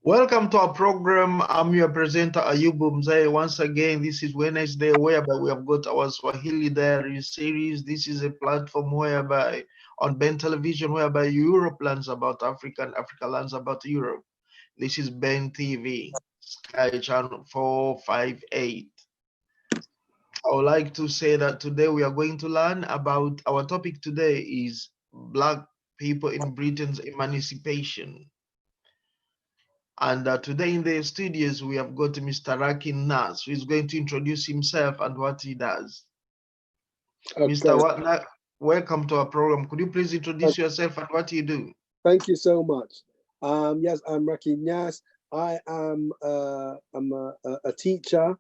Welcome to our program. I'm your presenter Ayubu Mzee. Once again, this is Wednesday, whereby we have got our Swahili Diaries series. This is a platform whereby on Ben Television, whereby Europe learns about Africa and Africa learns about Europe. This is BENTV SKY channel 458. I would like to say that today we are going to learn about, our topic today is Black people in Britain's emancipation. And today in the studios, we have got Mr. Rakin Nas, who is going to introduce himself and what he does. Okay. Mr. Welcome to our program. Could you please introduce yourself and what you do? Thank you so much. Yes, I'm Rakin Nas. I am I'm a teacher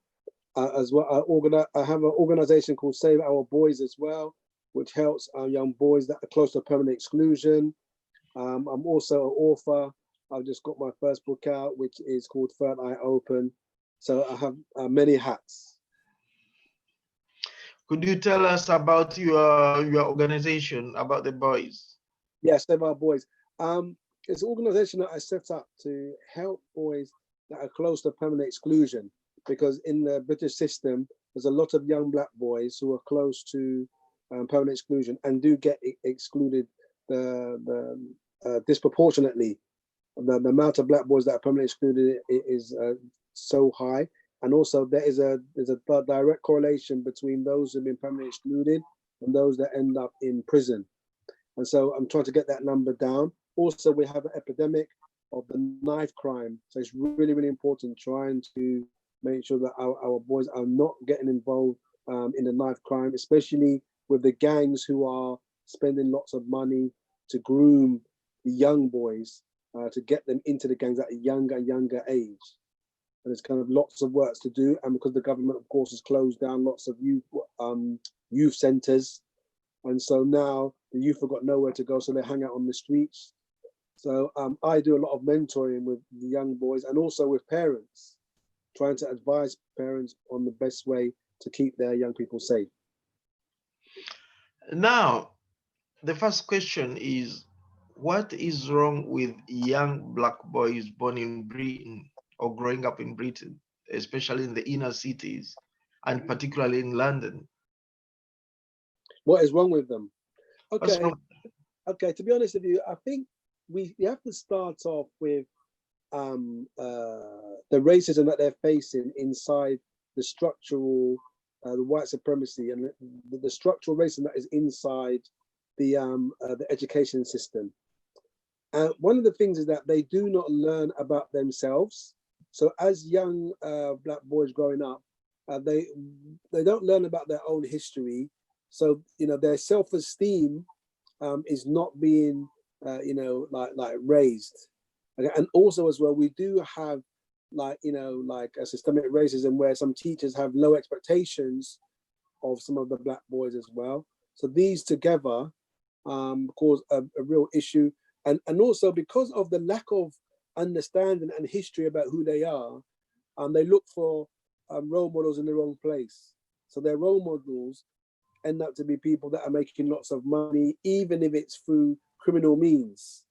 as well. I have an organization called Save Our Boys as well, which helps young boys that are close to permanent exclusion. I'm also an author. I've just got my first book out, which is called Third Eye Open. So I have many hats. Could you tell us about your organization, about the boys? Yes, Save Our Boys. It's an organization that I set up to help boys that are close to permanent exclusion, because in the British system, there's a lot of young Black boys who are close to permanent exclusion and do get excluded disproportionately. The amount of Black boys that are permanently excluded is so high, and also there's a direct correlation between those who've been permanently excluded and those that end up in prison. And so I'm trying to get that number down. Also, we have an epidemic of the knife crime, so it's really, really important trying to make sure that our boys are not getting involved in the knife crime, especially with the gangs who are spending lots of money to groom the young boys. To get them into the gangs at a younger age. And there's kind of lots of work to do. And because the government, of course, has closed down lots of youth centers. And so now the youth have got nowhere to go, so they hang out on the streets. So I do a lot of mentoring with the young boys and also with parents, trying to advise parents on the best way to keep their young people safe. Now, the first question is, what is wrong with young Black boys born in Britain or growing up in Britain, especially in the inner cities and particularly in London? What is wrong with them? Okay, okay. To be honest with you, I think we have to start off with the racism that they're facing inside the structural, the white supremacy and the structural racism that is inside the education system. And one of the things is that they do not learn about themselves. So as young Black boys growing up, they don't learn about their own history. So, their self-esteem is not being, like raised. Okay? And also as well, we do have like a systemic racism where some teachers have low expectations of some of the Black boys as well. So these together cause a real issue. And also because of the lack of understanding and history about who they are, they look for role models in the wrong place. So their role models end up to be people that are making lots of money, even if it's through criminal means.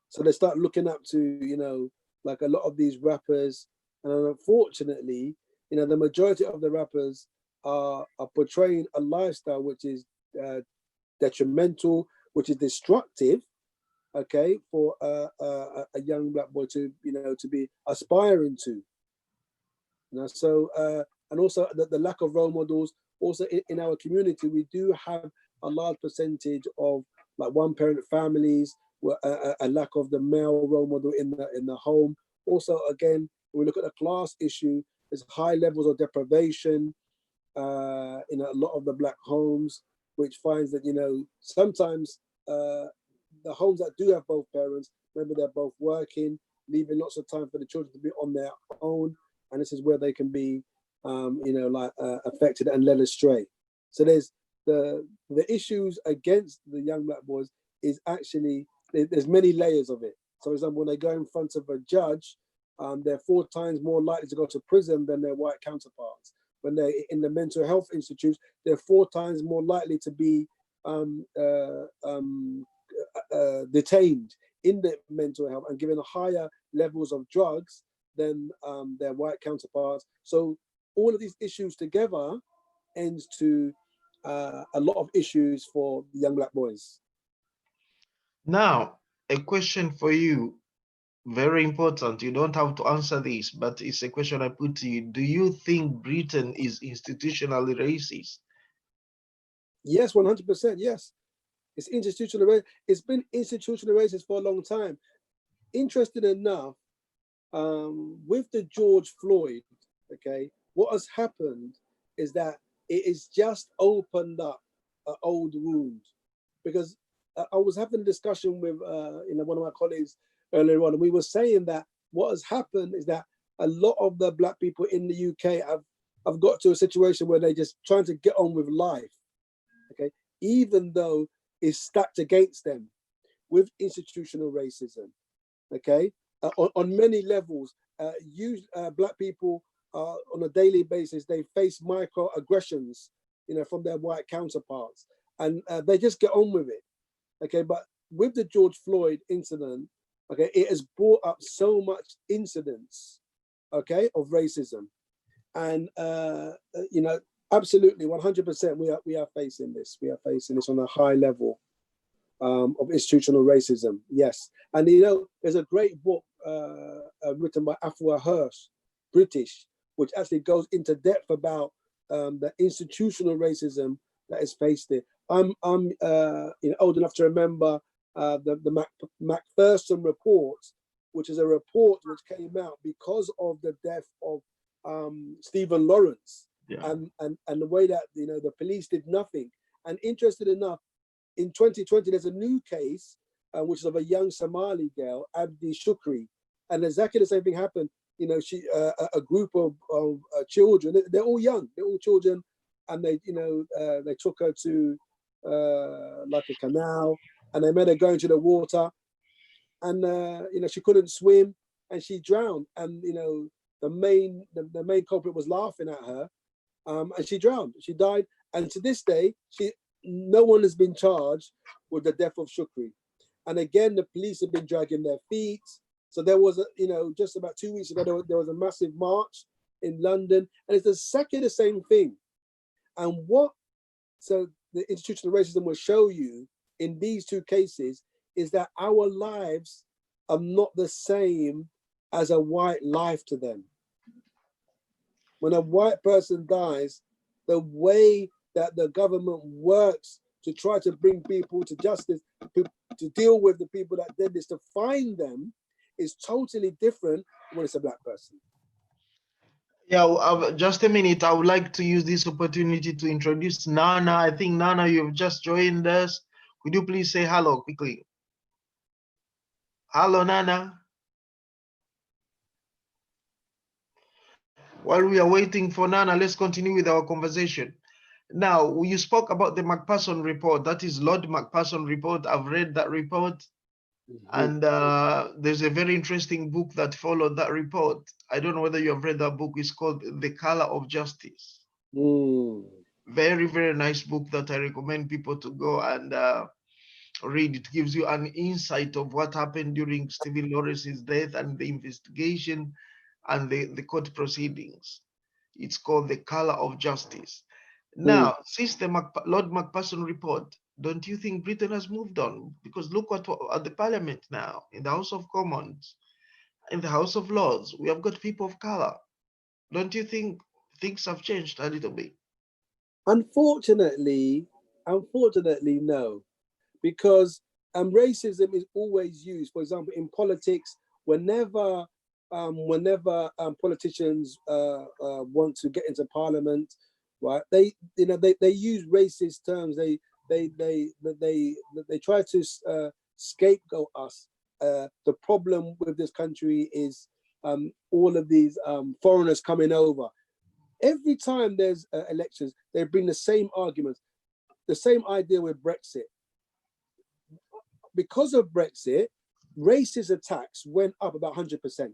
So they start looking up to, like a lot of these rappers. And unfortunately, the majority of the rappers are portraying a lifestyle which is detrimental, which is destructive, okay, for a young Black boy to be aspiring to. So and also the lack of role models. Also in our community, we do have a large percentage of like one-parent families, where a lack of the male role model in the home. Also, again, when we look at the class issue, there's high levels of deprivation in a lot of the Black homes, which finds that sometimes the homes that do have both parents, maybe they're both working, leaving lots of time for the children to be on their own, and this is where they can be, affected and led astray. So there's the issues against the young Black boys is actually there's many layers of it. So, for example, when they go in front of a judge, they're 4 times more likely to go to prison than their white counterparts. When they're in the mental health institutes, they're 4 times more likely to be detained in the mental health and given higher levels of drugs than their white counterparts. So all of these issues together ends to a lot of issues for the young black boys. Now, a question for you, very important. You don't have to answer this, but it's a question I put to you. Do you think Britain is institutionally racist? Yes, 100%. Yes, it's institutional. It's been institutional racist for a long time. Interesting enough, with the George Floyd, okay, what has happened is that it has just opened up an old wound, because I was having a discussion with one of my colleagues earlier on, and we were saying that what has happened is that a lot of the black people in the UK have got to a situation where they're just trying to get on with life, okay, even though it's stacked against them with institutional racism, okay, on many levels. Black people on a daily basis, they face microaggressions, from their white counterparts, and they just get on with it, okay. But with the George Floyd incident, okay, it has brought up so much incidents, okay, of racism, and absolutely 100% we are facing this. We are facing this on a high level of institutional racism. Yes, and there's a great book written by Afua Hirsch, British, which actually goes into depth about the institutional racism that is faced there. I'm old enough to remember the Macpherson report, which is a report which came out because of the death of Stephen Lawrence, Yeah. and the way that the police did nothing. And interested enough, in 2020 there's a new case which is of a young Somali girl, Abdi Shukri, and exactly the same thing happened. She a group of children, they're all young, they're all children, and they took her to like a canal, and they made her go into the water, and she couldn't swim, and she drowned, and the main culprit was laughing at her, and she drowned, she died, and to this day no one has been charged with the death of Shukri. And again, the police have been dragging their feet. So there was just about 2 weeks ago, there was a massive march in London, and it's exactly the same thing. And so the institutional racism will show you in these two cases is that our lives are not the same as a white life to them. When a white person dies, the way that the government works to try to bring people to justice, to deal with the people that did this, to find them, is totally different when it's a black person. Yeah, just a minute. I would like to use this opportunity to introduce Nana. I think, Nana, you've just joined us. Could you please say hello quickly? Hello, Nana. While we are waiting for Nana, let's continue with our conversation. Now, you spoke about the Macpherson report. That is Lord Macpherson report. I've read that report. And there's a very interesting book that followed that report. I don't know whether you have read that book. It's called The Color of Justice. Very, very nice book that I recommend people to go and read. It gives you an insight of what happened during Stephen Lawrence's death and the investigation and the court proceedings. It's called The Color of Justice. Now, since the Lord Macpherson report, don't you think Britain has moved on? Because look at the parliament now, in the House of Commons, in the House of Lords, we have got people of color. Don't you think things have changed a little bit? Unfortunately, no, because racism is always used. For example, in politics, whenever politicians want to get into parliament, right? They use racist terms. They try to scapegoat us. The problem with this country is all of these foreigners coming over. Every time there's elections, they bring the same arguments, the same idea with Brexit. Because of Brexit, racist attacks went up about 100%, and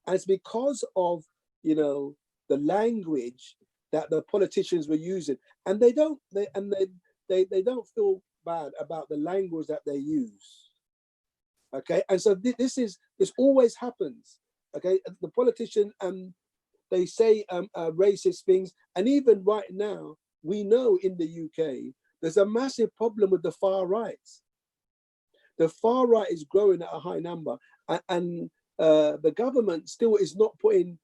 it's because of the language that the politicians were using, and they don't feel bad about the language that they use. Okay, and so this always happens. Okay, the politician they say racist things, and even right now we know in the UK there's a massive problem with the far right. The far right is growing at a high number, and the government still is not putting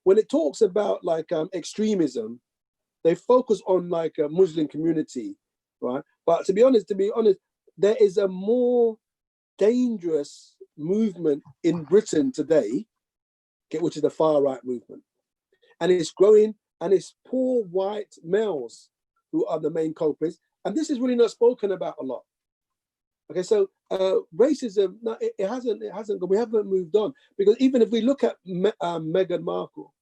when it talks about like extremism, they focus on like a Muslim community, right? But to be honest, there is a more dangerous movement in Britain today, which is the far right movement, and it's growing, and it's poor white males who are the main culprits, and this is really not spoken about a lot. Okay, so racism, no, it hasn't gone. We haven't moved on, because even if we look at Meghan Markle,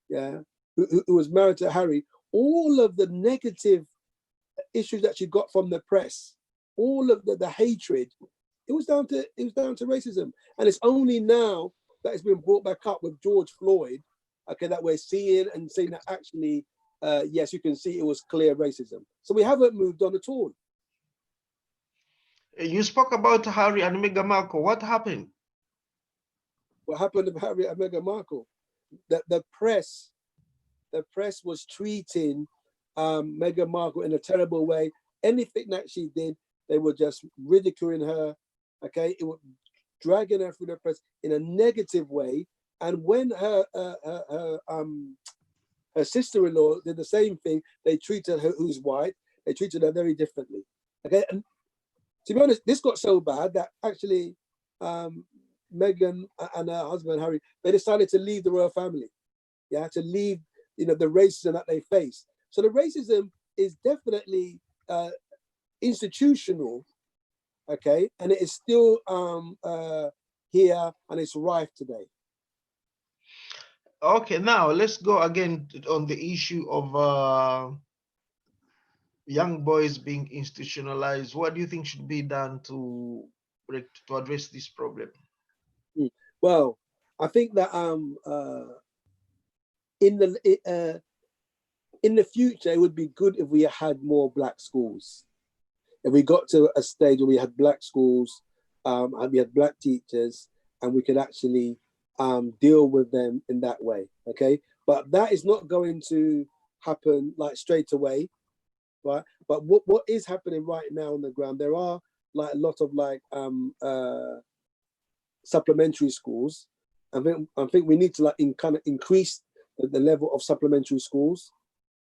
yeah, who was married to Harry, all of the negative issues that she got from the press, all of the hatred, it was down to racism, and it's only now that it's been brought back up with George Floyd, okay, that we're seeing that actually, yes, you can see it was clear racism. So we haven't moved on at all. You spoke about Harry and Meghan Markle. What happened? What happened to Harry and Meghan Markle? The press was treating Meghan Markle in a terrible way. Anything that she did, they were just ridiculing her. Okay, it was dragging her through the press in a negative way. And when her sister-in-law did the same thing, they treated her, who's white, they treated her very differently. Okay, and to be honest, this got so bad that actually Meghan and her husband Harry, they decided to leave the royal family. Yeah, to leave, the racism that they face. So the racism is definitely institutional, okay, and it is still here, and it's rife today. Okay, now let's go again on the issue of young boys being institutionalized. What do you think should be done to address this problem? Well, I think that in the future, it would be good if we had more black schools. If we got to a stage where we had black schools and we had black teachers, and we could actually deal with them in that way, okay? But that is not going to happen like straight away, right? But what is happening right now on the ground, there are like a lot of like supplementary schools. I think we need to like kind of increase the level of supplementary schools.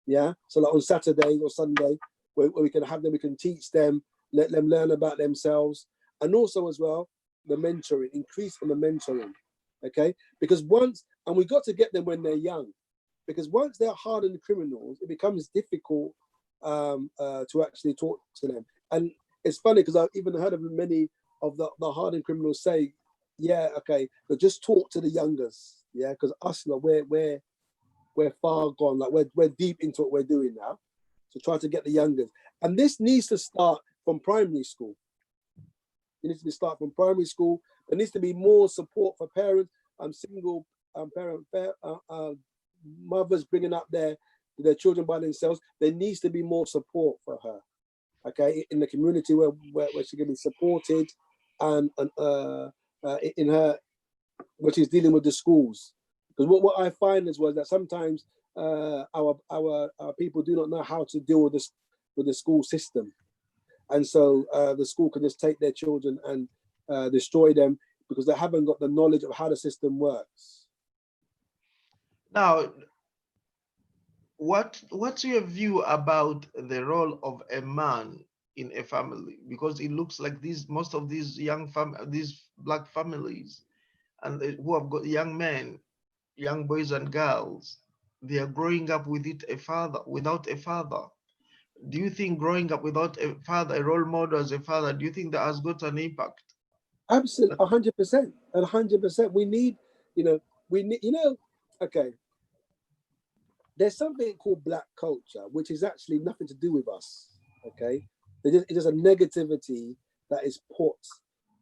Yeah, so like on Saturday or Sunday, where we can have them, we can teach them, let them learn about themselves, and also as well the mentoring, increase on the mentoring. Okay, because we got to get them when they're young, because once they're hardened criminals, it becomes difficult to actually talk to them. And it's funny because I've even heard of many of the hardened criminals say, yeah, okay, but just talk to the youngers, yeah, because us, we're far gone, like we're deep into what we're doing now. So try to get the youngers, and this needs to start from primary school. It needs to start from primary school. There needs to be more support for parents. Single parent mothers bringing up their children by themselves. There needs to be more support for her, okay, in the community where she can be supported, and in her, when she's dealing with the schools. Because what I find was that sometimes our people do not know how to deal with the school system, and so the school can just take their children and destroy them because they haven't got the knowledge of how the system works. Now, what's your view about the role of a man in a family? Because it looks like most of these these black families, and who have got young men, young boys and girls, they are growing up without a father. Do you think growing up without a father, a role model as a father, do you think that has got an impact? Absolutely, 100%, 100%. We need, okay. There's something called black culture, which is actually nothing to do with us. Okay, it's just a negativity that is put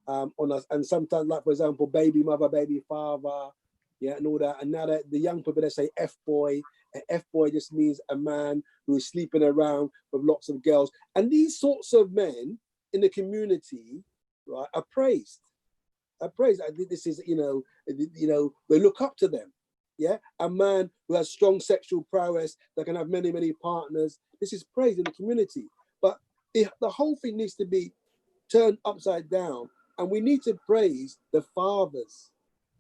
on us, and sometimes, like for example, baby mother, baby father, yeah, and all that. And now that the young people, they say F boy. An F boy just means a man who is sleeping around with lots of girls. And these sorts of men in the community, right, are praised. I praise. I think this is, they look up to them. Yeah, a man who has strong sexual prowess that can have many, many partners. This is praise in the community. But the whole thing needs to be turned upside down, and we need to praise the fathers.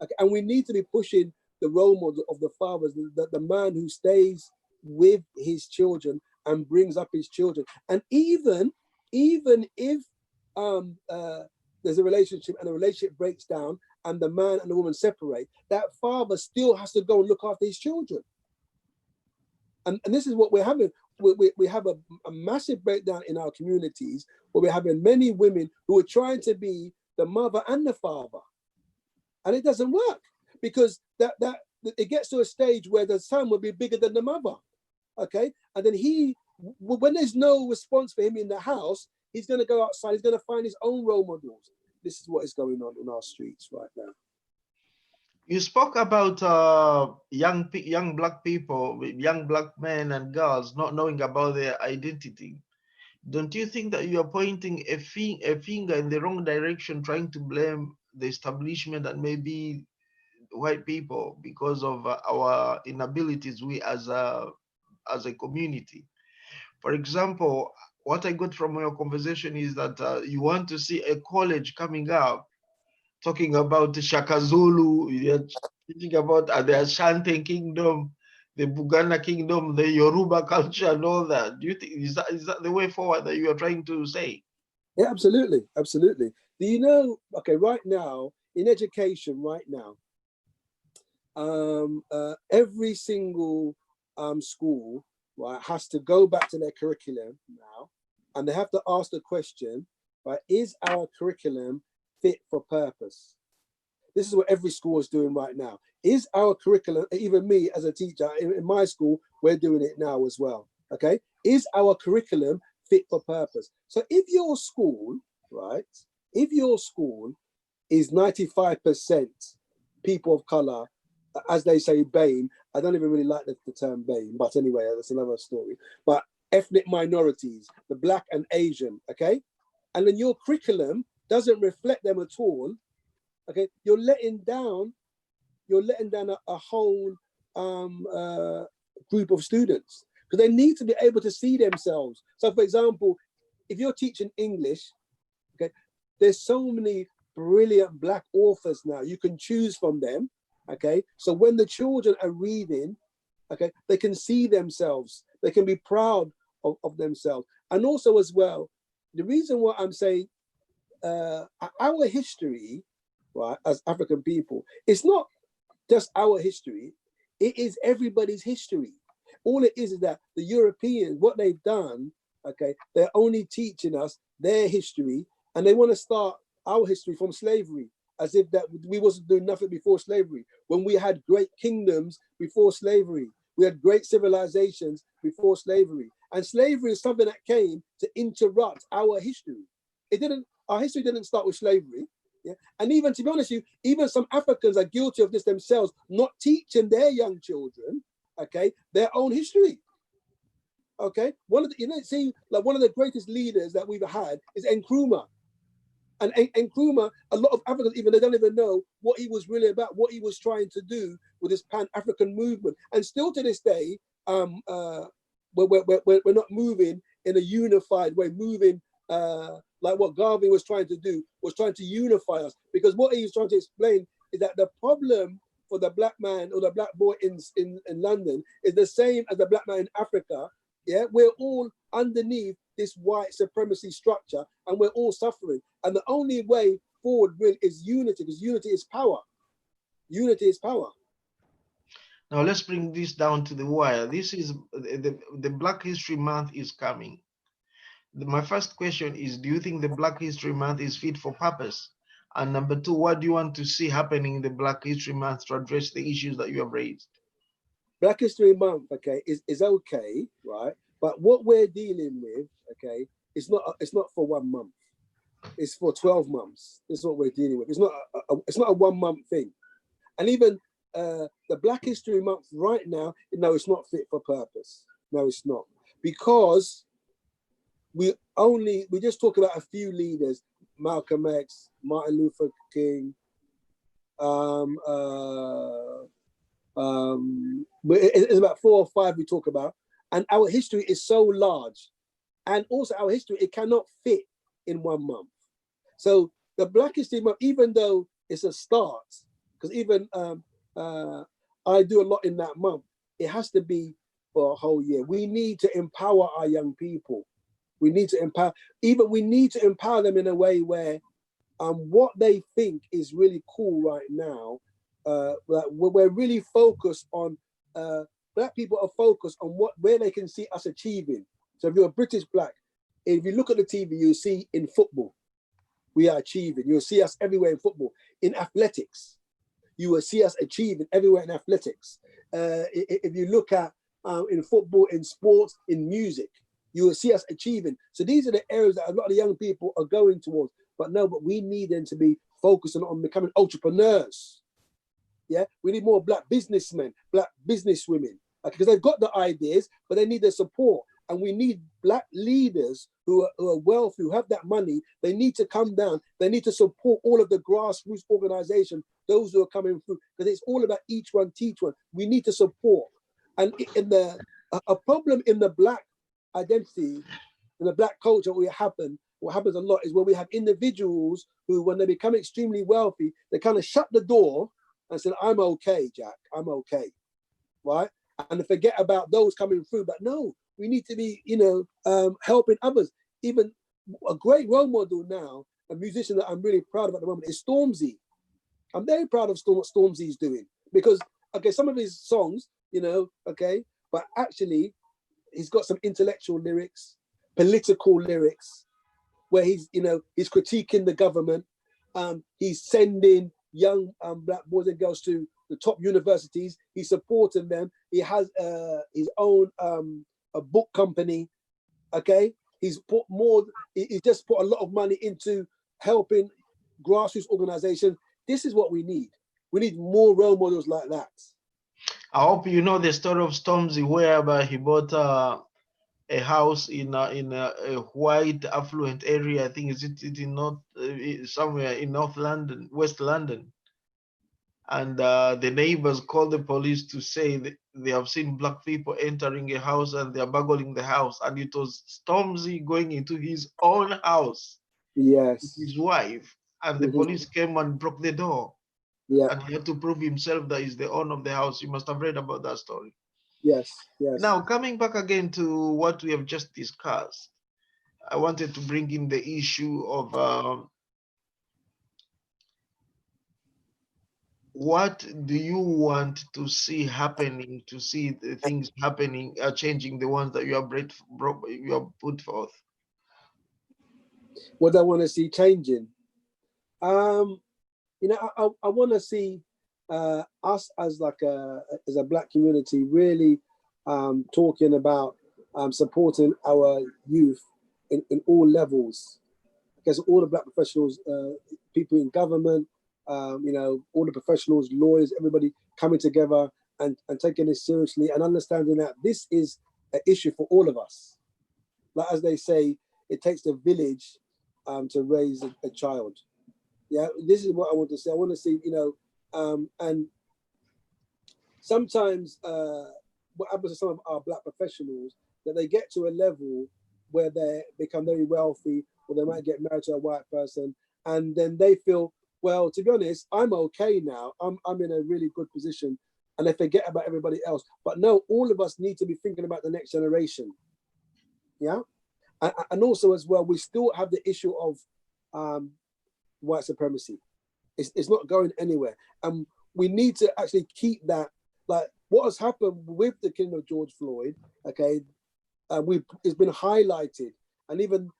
Okay? And we need to be pushing the role model of the fathers, the man who stays with his children and brings up his children. And even if there's a relationship and the relationship breaks down and the man and the woman separate, that father still has to go and look after his children. And this is what we're having. We have a massive breakdown in our communities where we're having many women who are trying to be the mother and the father. And it doesn't work, because that it gets to a stage where the son will be bigger than the mother. Okay. And then when there's no response for him in the house, he's going to go outside. He's going to find his own role models. This is what is going on in our streets right now. You spoke about young black people, young black men and girls not knowing about their identity. Don't you think that you are pointing a finger in the wrong direction, trying to blame the establishment and maybe white people because of our inabilities, we as a community? For example, what I got from your conversation is that you want to see a college coming up talking about the Shaka Zulu, you're thinking about the Ashanti kingdom, the Buganda kingdom, the Yoruba culture, and all that. Do you think is that the way forward that you are trying to say? Yeah, absolutely, absolutely. Do you know? Okay, right now in education, right now, every single school, right, has to go back to their curriculum now, and they have to ask the question, right, is our curriculum fit for purpose? This is what every school is doing right now. Is our curriculum, even me as a teacher in my school, we're doing it now as well, okay? Is our curriculum fit for purpose? So if your school, right, if your school is 95% people of color, as they say, BAME, I don't even really like the term BAME, but anyway, that's another story. But ethnic minorities, the Black and Asian, okay? And then your curriculum doesn't reflect them at all, okay? You're letting down a whole group of students, because they need to be able to see themselves. So for example, if you're teaching English, okay, there's so many brilliant Black authors now, you can choose from them, okay? So when the children are reading, okay, they can see themselves, they can be proud of themselves. And also as well, the reason why I'm saying our history, right, as African people, it's not just our history, it is everybody's history. All it is that the Europeans, what they've done, okay, they're only teaching us their history, and they want to start our history from slavery, as if that we wasn't doing nothing before slavery, when we had great kingdoms before slavery. We had great civilizations before slavery. And slavery is something that came to interrupt our history. Our history didn't start with slavery. Yeah? And even, to be honest with you, even some Africans are guilty of this themselves, not teaching their young children, okay, their own history. Okay, one of the greatest leaders that we've had is Nkrumah. And Nkrumah, a lot of Africans, even they don't even know what he was really about, what he was trying to do with this Pan-African movement. And still to this day, we're not moving in a unified way, moving like what Garvey was trying to do, was trying to unify us. Because what he was trying to explain is that the problem for the Black man or the Black boy in London is the same as the Black man in Africa. Yeah, we're all underneath this white supremacy structure, and we're all suffering. And the only way forward really is unity, because unity is power. Unity is power. Now let's bring this down to the wire. This is the Black History Month is coming. My first question is, do you think the Black History Month is fit for purpose? And number two, what do you want to see happening in the Black History Month to address the issues that you have raised? Black History Month, okay, is okay, right? But what we're dealing with, okay, it's not for 1 month. It's for 12 months. This is what we're dealing with. It's not a 1 month thing. And even the Black History Month right now, no, it's not fit for purpose. No, it's not. Because we just talk about a few leaders, Malcolm X, Martin Luther King, But it's about 4 or 5 we talk about, and our history is so large, and also our history, it cannot fit in 1 month. So the Black History Month, even though it's a start, because even I do a lot in that month, it has to be for a whole year. We need to empower our young people. We need to empower, we need to empower them in a way where what they think is really cool right now, we're really focused on, Black people are focused on where they can see us achieving. So if you're a British Black, if you look at the TV, you see in football, we are achieving. You'll see us everywhere in football. In athletics, you will see us achieving everywhere in athletics. If you look at in football, in sports, in music, you will see us achieving. So these are the areas that a lot of young people are going towards. But we need them to be focusing on becoming entrepreneurs. Yeah, we need more Black businessmen, Black businesswomen, because they've got the ideas, but they need the support. And we need Black leaders who are wealthy, who have that money. They need to come down. They need to support all of the grassroots organizations, those who are coming through, because it's all about each one, teach one. We need to support. And a problem in the Black identity, in the Black culture, what happens a lot is where we have individuals who, when they become extremely wealthy, they kind of shut the door and say, I'm okay, Jack, I'm okay, right? And they forget about those coming through. But no, we need to be, helping others. Even a great role model now, a musician that I'm really proud of at the moment, is Stormzy. I'm very proud of what Stormzy's doing, because, okay, some of his songs, but actually he's got some intellectual lyrics, political lyrics, where he's critiquing the government. He's sending young Black boys and girls to the top universities. He's supporting them. He has his own a book company. Okay, he's just put a lot of money into helping grassroots organizations. This is what we need. We need more role models like that. I hope you know the story of Stormzy, whereby he bought a house in a white affluent area. I think is it in North somewhere in North London, West London. And the neighbors called the police to say that they have seen Black people entering a house and they are burgling the house. And it was Stormzy going into his own house, yes, with his wife, and the police came and broke the door. Yeah. And he had to prove himself that he's the owner of the house. You must have read about that story. Yes. Now, coming back again to what we have just discussed, I wanted to bring in the issue of what do you want to see happening, to see the things happening, changing, the ones that you have put forth? What do I want to see changing? I want to see us as a Black community really talking about supporting our youth in all levels, because all the Black professionals, people in government, all the professionals, lawyers, everybody coming together and taking this seriously and understanding that this is an issue for all of us. Like as they say, it takes a village to raise a child. Yeah, this is what I want to say. I want to see, and sometimes what happens to some of our Black professionals, that they get to a level where they become very wealthy, or they might get married to a white person, and then they feel, well, to be honest, I'm okay now. I'm in a really good position, and they forget about everybody else. But no, all of us need to be thinking about the next generation. Yeah, and also as well, we still have the issue of white supremacy. It's not going anywhere, and we need to actually keep that. Like what has happened with the killing of George Floyd, okay, it's been highlighted, and even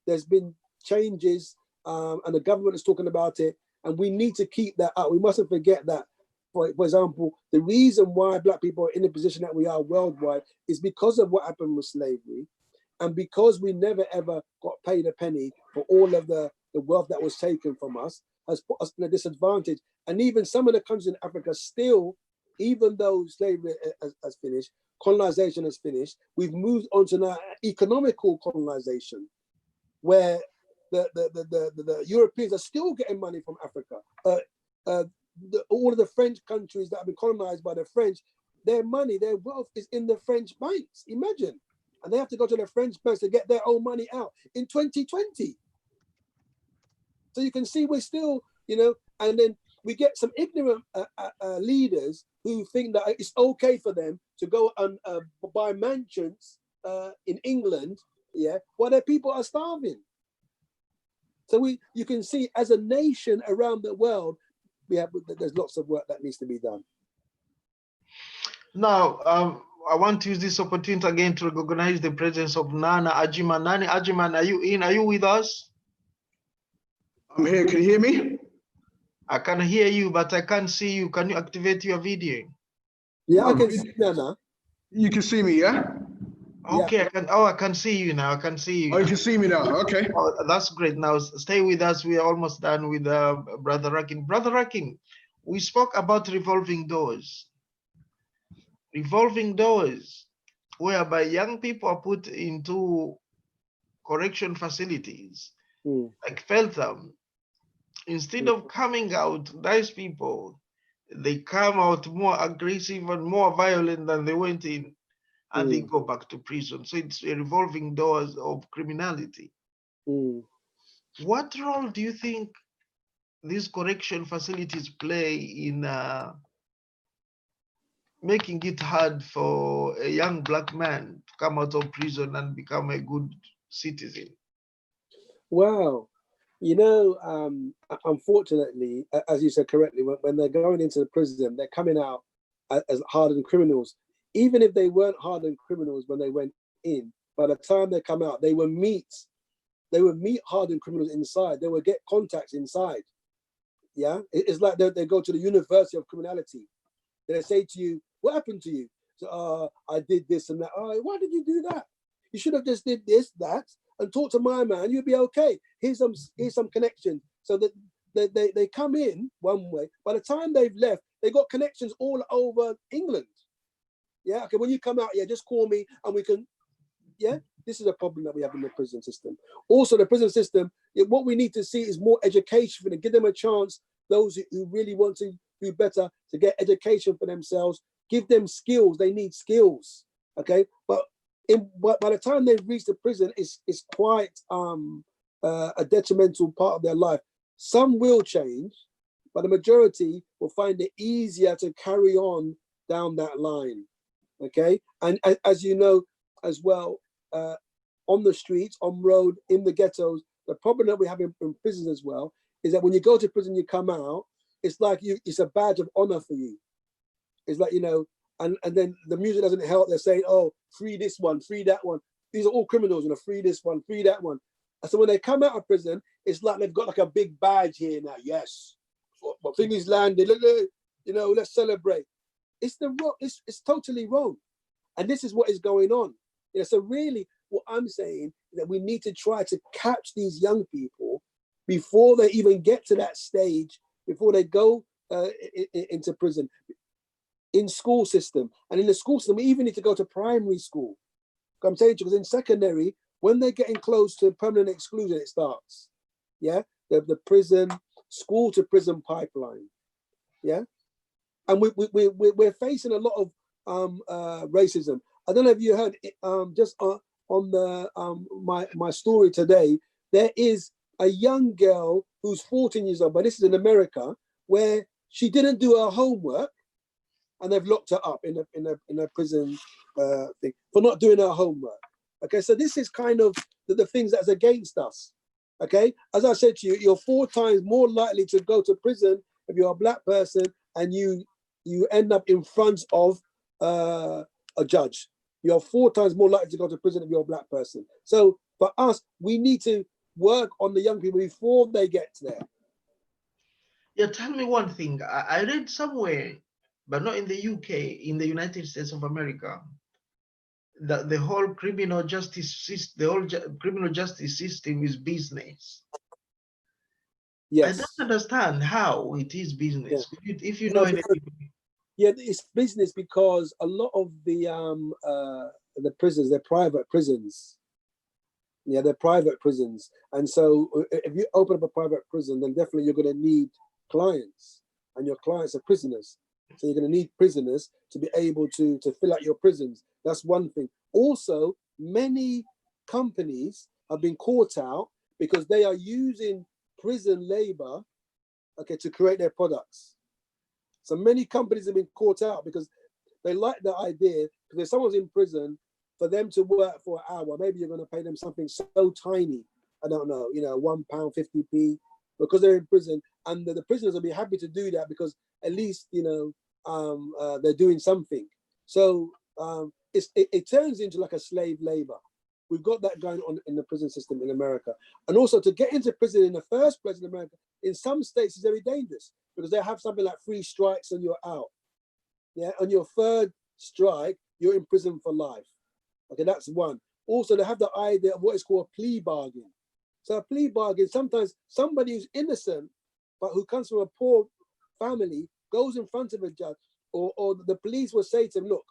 there's been changes, and the government is talking about it, and we need to keep that up. We mustn't forget that. For example, the reason why Black people are in the position that we are worldwide is because of what happened with slavery, and because we never ever got paid a penny for all of the wealth that was taken from us, has put us in a disadvantage. And even some of the countries in Africa still, even though slavery has finished, colonization has finished, we've moved on to now economical colonization, where the Europeans are still getting money from Africa. all of the French countries that have been colonized by the French, their money, their wealth is in the French banks. Imagine. And they have to go to the French banks to get their own money out in 2020. So you can see we're still, and then we get some ignorant leaders who think that it's okay for them to go and buy mansions in England, while their people are starving. So you can see as a nation around the world, there's lots of work that needs to be done. Now, I want to use this opportunity again to recognize the presence of Nana Ajiman. Nana Ajiman, are you in? Are you with us? I'm here. Can you hear me? I can hear you, but I can't see you. Can you activate your video? Yeah, I can see Nana. You can see me, yeah? Okay, yeah. I can see you now. I can see you. Oh, you can see me now. Okay. Oh, that's great. Now stay with us. We are almost done with Brother Rakin. Brother Rakin, we spoke about revolving doors. Revolving doors, whereby young people are put into correction facilities, like Feltham. Instead of coming out nice people, they come out more aggressive and more violent than they went in, and they go back to prison. So it's a revolving doors of criminality. What role do you think these correction facilities play in making it hard for a young black man to come out of prison and become a good citizen? Wow. Unfortunately, as you said correctly, when they're going into the prison, they're coming out as hardened criminals. Even if they weren't hardened criminals when they went in, by the time they come out, they would meet hardened criminals inside. They would get contacts inside. Yeah, it's like they go to the University of Criminality. They say to you, "What happened to you?" So, I did this and that. Oh, why did you do that? You should have just did this, that, and talk to my man. You'd be okay. Here's some connection. So that they come in one way. By the time they've left, they got connections all over England. Yeah. Okay. When you come out, just call me and we can. Yeah. This is a problem that we have in the prison system. Also, the prison system. What we need to see is more education for them. Give them a chance. Those who really want to do better, to get education for themselves. Give them skills. They need skills. Okay. But by the time they've reached the prison, it's quite a detrimental part of their life. Some will change, but the majority will find it easier to carry on down that line. Okay. And as you know as well, on the streets, on road, in the ghettos, the problem that we have in prisons as well is that when you go to prison, you come out, it's like it's a badge of honor for you. It's like, and then the music doesn't help. They're saying, oh, free this one, free that one. These are all criminals, free this one, free that one. And so when they come out of prison, it's like they've got like a big badge here now. Yes, but thing is landed. Let's celebrate. It's totally wrong, and this is what is going on. So really, what I'm saying is that we need to try to catch these young people before they even get to that stage, before they go into prison. In school system, and in the school system, we even need to go to primary school. I'm saying to you, because in secondary, when they're getting close to permanent exclusion, it starts. Yeah, the prison, school to prison pipeline. Yeah, and we're facing a lot of racism. I don't know if you heard just on the my story today. There is a young girl who's 14 years old, but this is in America, where she didn't do her homework. And they've locked her up in a prison thing for not doing her homework. Okay, so this is kind of the things that's against us. Okay, as I said to you, you're 4 times more likely to go to prison if you're a black person and you end up in front of a judge. You're 4 times more likely to go to prison if you're a black person. So for us, we need to work on the young people before they get there. Yeah, tell me one thing. I read somewhere, but not in the UK, in the United States of America, that the whole criminal justice system is business. Yes. I don't understand how it is business. Yeah. If you know anything. Yeah, it's business because a lot of the prisons, they're private prisons. Yeah, they're private prisons. And so if you open up a private prison, then definitely you're going to need clients. and your clients are prisoners. So you're going to need prisoners to be able to fill out your prisons. That's one thing. Also, many companies have been caught out because they are using prison labor, okay, to create their products. So many companies have been caught out because they like the idea, because if someone's in prison, for them to work for an hour, maybe you're going to pay them something so tiny, I don't know, £1.50p, because they're in prison, and the prisoners will be happy to do that because at least, they're doing something. So it turns into like a slave labor. We've got that going on in the prison system in America. And also, to get into prison in the first place in America, in some states is very dangerous because they have something like 3 strikes and you're out. Yeah, on your 3rd strike, you're in prison for life. Okay, that's one. Also, they have the idea of what is called a plea bargain. So a plea bargain, sometimes somebody who's innocent, but who comes from a poor family, goes in front of a judge, or the police will say to him, look,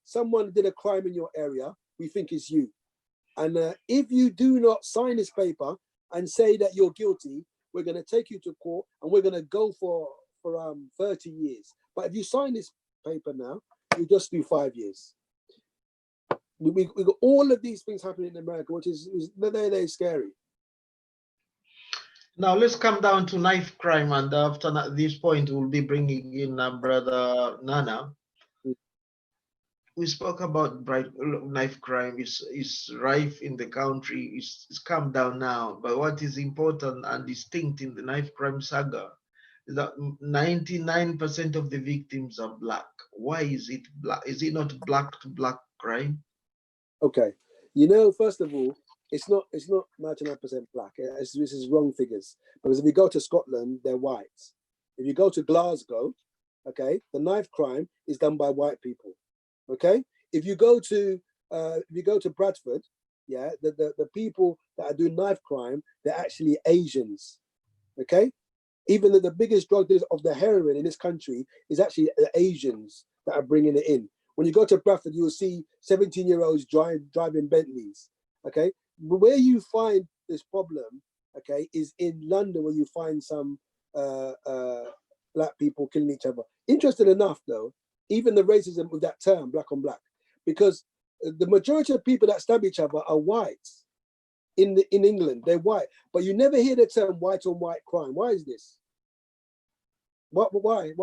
someone did a crime in your area, we think it's you. And if you do not sign this paper and say that you're guilty, we're going to take you to court and we're going to go for 30 years. But if you sign this paper now, you just do 5 years. We got all of these things happening in America, which is very scary. Now let's come down to knife crime, and after this point, we'll be bringing in Brother Nana. We spoke about knife crime is rife in the country. It's come down now. But what is important and distinct in the knife crime saga is that 99% of the victims are black. Why is it black? Is it not black to black crime? Okay, first of all, it's not 99% black. This is wrong figures, because if you go to Scotland, they're white. If you go to Glasgow, okay, the knife crime is done by white people. Okay, if you go to Bradford, yeah, the people that are doing knife crime, they're actually Asians. Okay, even though the biggest drug dealers of the heroin in this country is actually the Asians that are bringing it in. When you go to Bradford, you will see 17-year-olds driving Bentleys. Okay, but where you find this problem, okay, is in London, where you find some black people killing each other. Interesting enough, though, even the racism with that term, black on black, because the majority of people that stab each other are white. In England, they're white, but you never hear the term white on white crime. Why is this? Why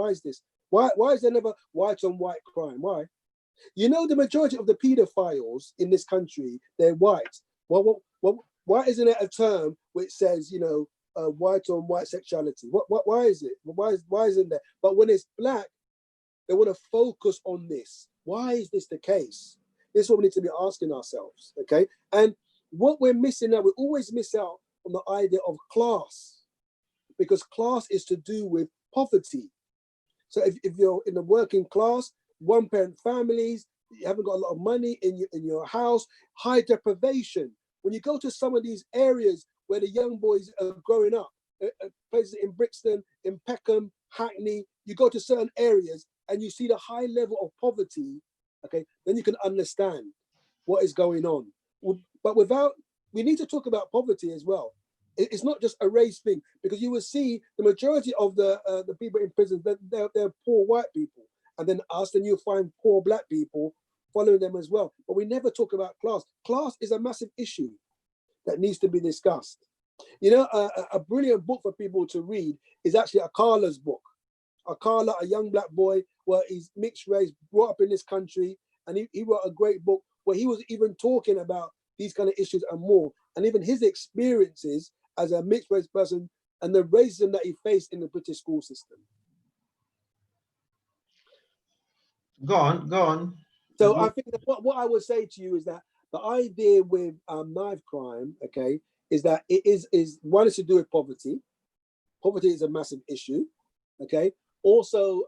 is this? Why is there never white on white crime? Why? The majority of the pedophiles in this country, they're white. Why isn't it a term which says, white on white sexuality? Why is it? Why isn't there? But when it's black, they want to focus on this. Why is this the case? This is what we need to be asking ourselves, okay? And what we're missing now, we always miss out on the idea of class, because class is to do with poverty. So if you're in the working class, 1-parent families, you haven't got a lot of money in your house, high deprivation. When you go to some of these areas where the young boys are growing up, places in Brixton, in Peckham, Hackney, you go to certain areas and you see the high level of poverty, okay, then you can understand what is going on. But we need to talk about poverty as well. It's not just a race thing, because you will see the majority of the people in prison, they're poor white people. And then you'll find poor black people following them as well. But we never talk about class. Class is a massive issue that needs to be discussed. A brilliant book for people to read is actually Akala's book. Akala, a young black boy, where he's mixed race, brought up in this country, and he wrote a great book where he was even talking about these kind of issues and more, and even his experiences as a mixed race person and the racism that he faced in the British school system. Go on. So I think that what I would say to you is that the idea with knife crime, okay, is that it is one, is to do with poverty. Poverty is a massive issue, okay. Also,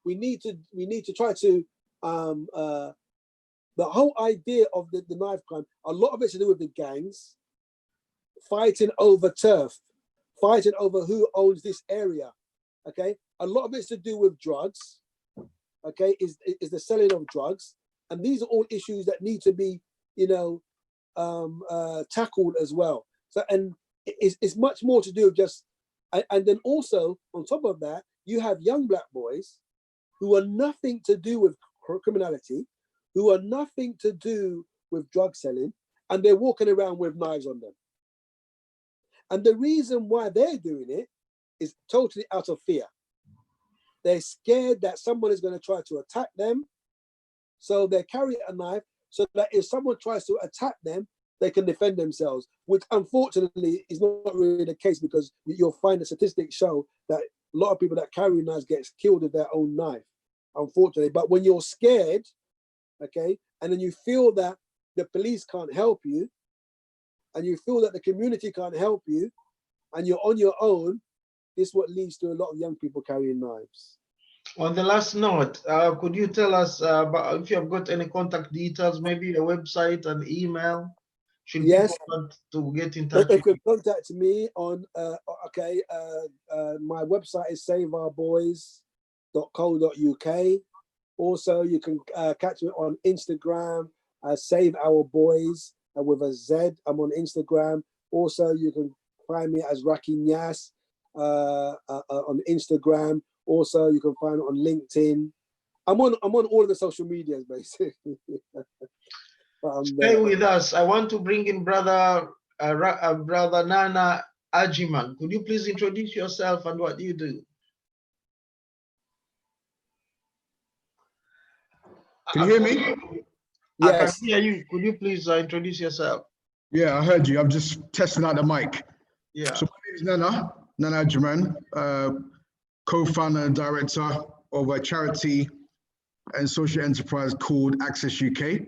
we need to try to the whole idea of the knife crime, a lot of it's to do with the gangs fighting over turf, fighting over who owns this area, okay. A lot of it's to do with drugs, okay, is the selling of drugs. And these are all issues that need to be, tackled as well. So, and it's much more to do with just And then also, on top of that, you have young black boys who are nothing to do with criminality, who are nothing to do with drug selling, and they're walking around with knives on them. And the reason why they're doing it is totally out of fear. They're scared that someone is going to try to attack them. So they carry a knife so that if someone tries to attack them, they can defend themselves, which unfortunately is not really the case, because you'll find the statistics show that a lot of people that carry knives get killed with their own knife, unfortunately. But when you're scared, okay, and then you feel that the police can't help you, and you feel that the community can't help you, and you're on your own, this is what leads to a lot of young people carrying knives. On the last note, could you tell us about if you have got any contact details, maybe a website, an email? Should Yes. people want to get in touch They with could you? contact me on, my website is saveourboys.co.uk. Also, you can catch me on Instagram, Save Our Boys with a Z. I'm on Instagram. Also, you can find me as Raki Nyas on Instagram. Also, you can find it on LinkedIn. I'm on all of the social medias, basically. Stay with us. I want to bring in brother Nana Ajiman. Could you please introduce yourself and what you do? Can you hear me? I can Yes. hear you. Could you please introduce yourself? Yeah, I heard you. I'm just testing out the mic. Yeah. So my name is Nana Ajiman, co-founder and director of a charity and social enterprise called Access UK,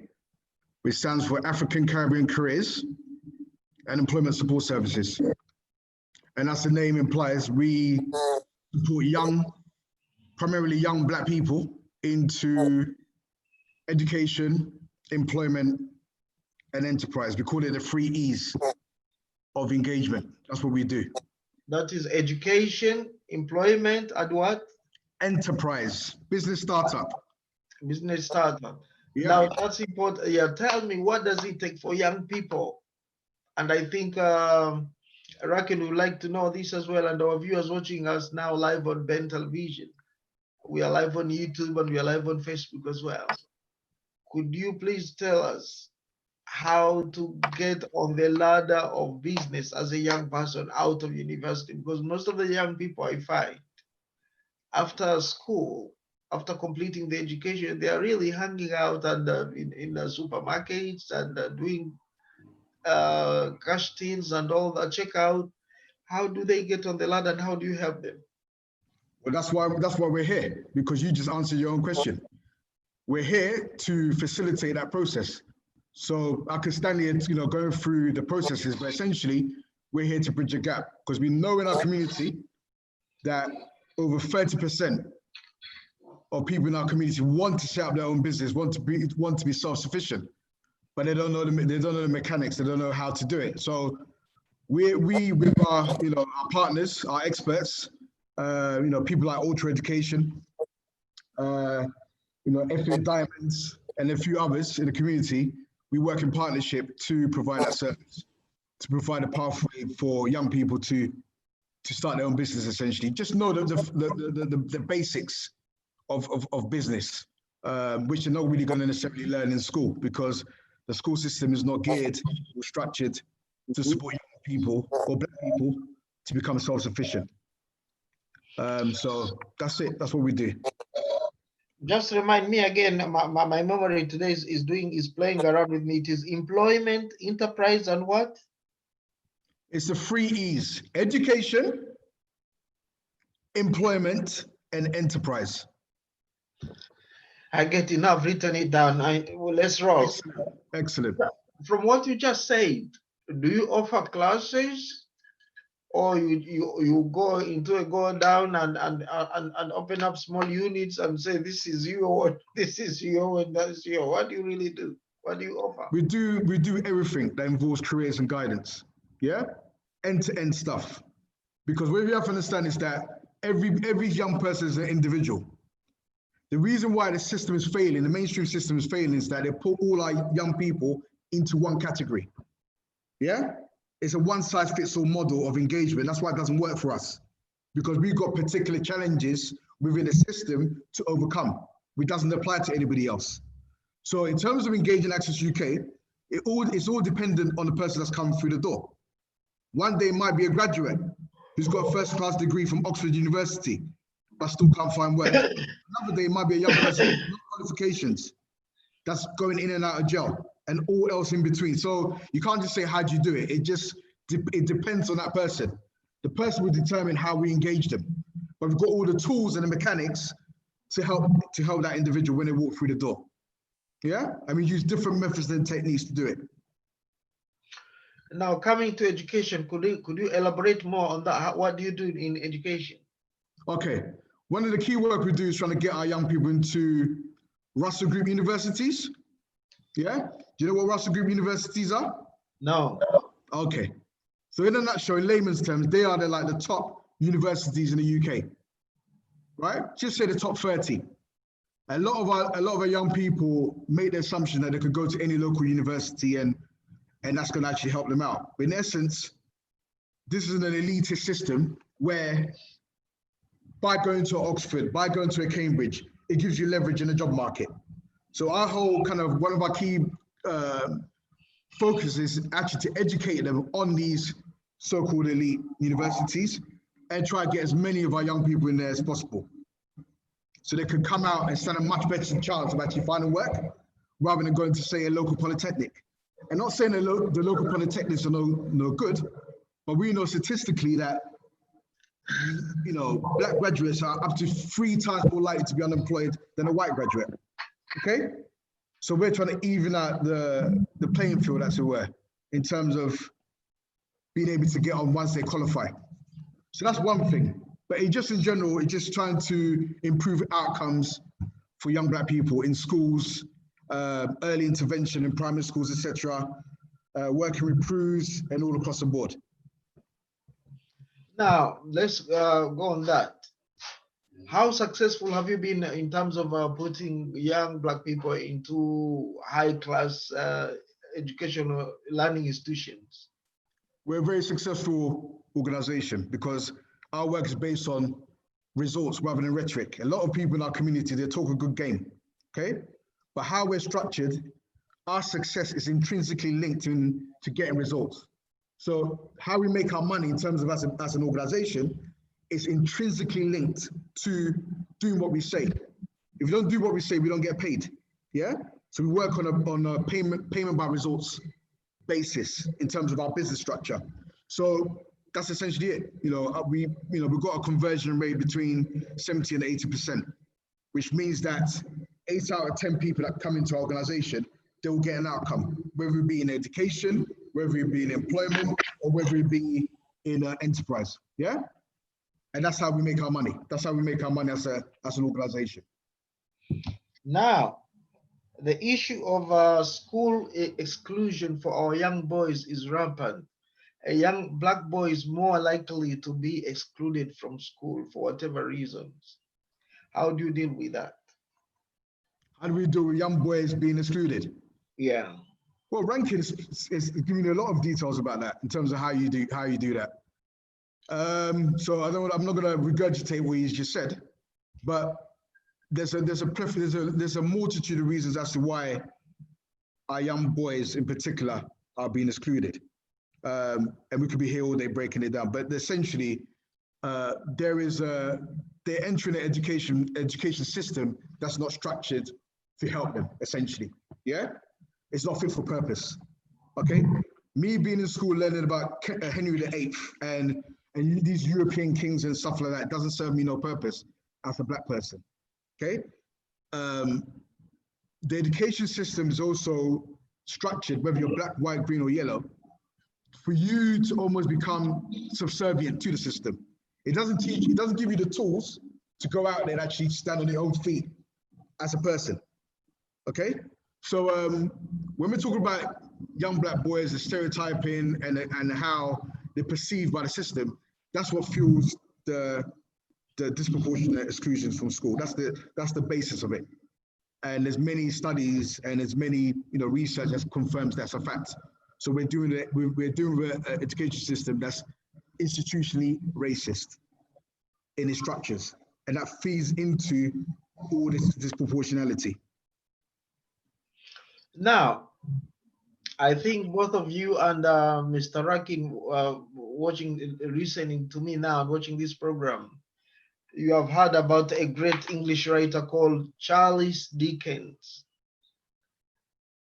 which stands for African Caribbean Careers and Employment Support Services. And as the name implies, we support primarily young black people into education, employment, and enterprise. We call it the 3 E's of engagement. That's what we do. That is education, employment, and what? Enterprise, business startup. Business startup. Yeah. Now that's important. Yeah, tell me, what does it take for young people? And I think Raquel would like to know this as well, and our viewers watching us now live on Ben Television. We are live on YouTube and we are live on Facebook as well. Could you please tell us how to get on the ladder of business as a young person out of university? Because most of the young people I find after school, after completing the education, they are really hanging out and in the supermarkets and doing cash tins and all that checkout. How do they get on the ladder and how do you help them? Well, that's why we're here, because you just answered your own question. We're here to facilitate that process. So I could stand here, going through the processes, but essentially we're here to bridge a gap, because we know in our community that over 30% of people in our community want to set up their own business, want to be self-sufficient, but they don't know the mechanics, they don't know how to do it. So we with our our partners, our experts, people like Ultra Education, FA Diamonds, and a few others in the community, we work in partnership to provide that service, to provide a pathway for young people to start their own business. Essentially, just know the basics of business, which they're not really going to necessarily learn in school, because the school system is not geared or structured to support young people or black people to become self-sufficient. So that's it. That's what we do. Just remind me again, my memory today is playing around with me. It is employment, enterprise, and what? It's the 3 E's: education, employment, and enterprise. I get enough, written it down. Well, let's roll. Excellent. From what you just said, do you offer classes, or you go down and open up small units and say this is your, this is your, and that's your? What do you really do? What do you offer? We do everything that involves careers and guidance. Yeah, end-to-end stuff. Because what we have to understand is that every young person is an individual. The reason why the system is failing, the mainstream system is failing, is that they put all our young people into one category. Yeah? It's a one-size-fits-all model of engagement. That's why it doesn't work for us. because we've got particular challenges within the system to overcome, which doesn't apply to anybody else. So in terms of engaging Access UK, it's all dependent on the person that's come through the door. One day might be a graduate who's got a first-class degree from Oxford University, but still can't find work. Another day might be a young person with no qualifications that's going in and out of jail and all else in between. So you can't just say, how do you do it? It depends on that person. The person will determine how we engage them. But we've got all the tools and the mechanics to help that individual when they walk through the door. Yeah, and we use different methods and techniques to do it. Now, coming to education, could you elaborate more on that? What do you do in education? Okay, one of the key work we do is trying to get our young people into Russell Group universities. Yeah, do you know what Russell Group universities are? No. Okay, so in a nutshell, in layman's terms, they are like the top universities in the UK, right? Just say the top 30. A lot of our young people make the assumption that they could go to any local university and that's going to actually help them out. But in essence, this is an elitist system where by going to Oxford, by going to a Cambridge, it gives you leverage in the job market. So our whole one of our key focus is actually to educate them on these so-called elite universities and try to get as many of our young people in there as possible, so they could come out and stand a much better chance of actually finding work rather than going to, say, a local polytechnic. And not saying the local polytechnics are no good, but we know statistically that, you know, black graduates are up to 3 times more likely to be unemployed than a white graduate. Okay? So we're trying to even out the playing field, as it were, in terms of being able to get on once they qualify. So that's one thing. But in general, it's just trying to improve outcomes for young black people in schools, early intervention in primary schools, etc., working with PRUs and all across the board. Now, let's go on that. How successful have you been in terms of putting young black people into high-class educational learning institutions? We're a very successful organization because our work is based on results rather than rhetoric. A lot of people in our community, they talk a good game, okay? But how we're structured, our success is intrinsically linked to getting results. So how we make our money in terms of as an organization is intrinsically linked to doing what we say. If we don't do what we say, we don't get paid, yeah? So we work on a payment by results basis in terms of our business structure. So that's essentially it. You know, we've got a conversion rate between 70 and 80%, which means that 8 out of 10 people that come into our organization, they will get an outcome, whether it be in education, whether it be in employment, or whether it be in enterprise. Yeah, and that's how we make our money. That's how we make our money as an organization. Now, the issue of school exclusion for our young boys is rampant. A young black boy is more likely to be excluded from school for whatever reasons. How do you deal with that? How do we deal with young boys being excluded? Yeah. Well, ranking is giving you a lot of details about that in terms of how you do that. So I'm not going to regurgitate what he's just said, but there's a multitude of reasons as to why our young boys in particular are being excluded. And we could be here all day breaking it down, but essentially, they're entering an education system that's not structured to help them, essentially. Yeah, it's not fit for purpose. Okay, me being in school learning about Henry VIII and these European kings and stuff like that doesn't serve me no purpose as a black person. Okay, the education system is also structured, whether you're black, white, green, or yellow, for you to almost become subservient to the system. It doesn't give you the tools to go out there and actually stand on your own feet as a person. Okay? So when we're talking about young black boys, the stereotyping and how they're perceived by the system, that's what fuels the disproportionate exclusions from school. That's the basis of it. And there's many studies and there's many research that confirms that's a fact. So we're doing an education system that's institutionally racist. in its structures, and that feeds into all this disproportionality. Now, I think both of you and Mr. Rakim listening to me now, watching this program, you have heard about a great English writer called Charles Dickens.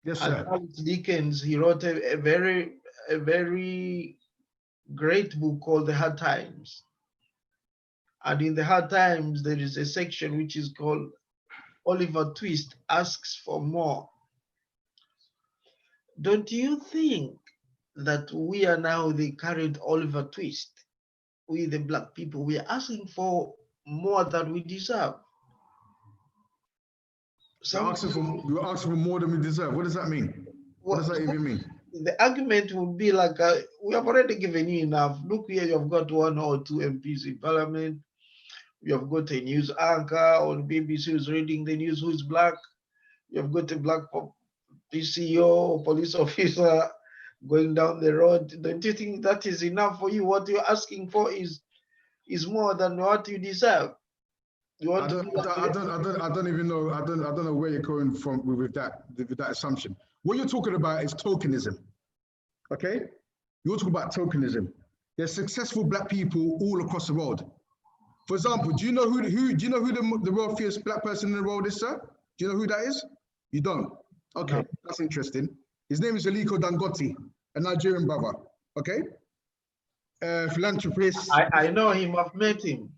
Yes, And sir. Charles Dickens, he wrote a very great book called The Hard Times. And in The Hard Times, there is a section which is called Oliver Twist Asks for More. Don't you think that we are now the current Oliver Twist? We, the black people, we are asking for more than we deserve. We're asking for more than we deserve. What does that mean? What does that even mean? The argument would be like, we have already given you enough. Look here, you've got 1 or 2 MPs in parliament. You have got a news anchor on BBC who's reading the news who is black. You have got a black PCO or police officer going down the road. Don't you think that is enough for you? What you're asking for is more than what you deserve. You want I don't even know. I don't know where you're going from with that assumption. What you're talking about is tokenism. Okay, you're talking about tokenism. There's successful black people all across the world. For example, do you know who the wealthiest black person in the world is, sir? Do you know who that is? You don't. Okay, no. That's interesting. His name is Aliko Dangote, a Nigerian brother. Okay, philanthropist. I know him. I've met him.